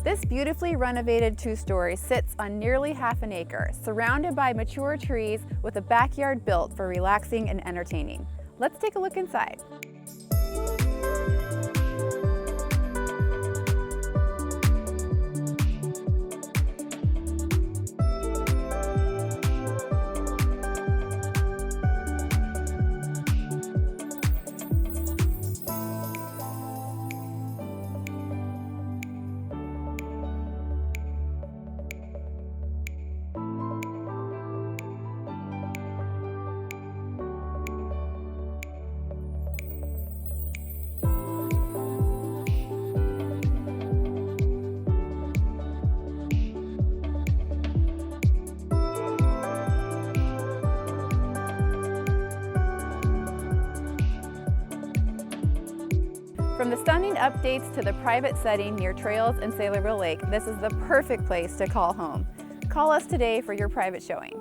This beautifully renovated two-story sits on nearly half an acre, surrounded by mature trees with a backyard built for relaxing and entertaining. Let's take a look inside. From the stunning updates to the private setting near trails in Saylorville Lake, this is the perfect place to call home. Call us today for your private showing.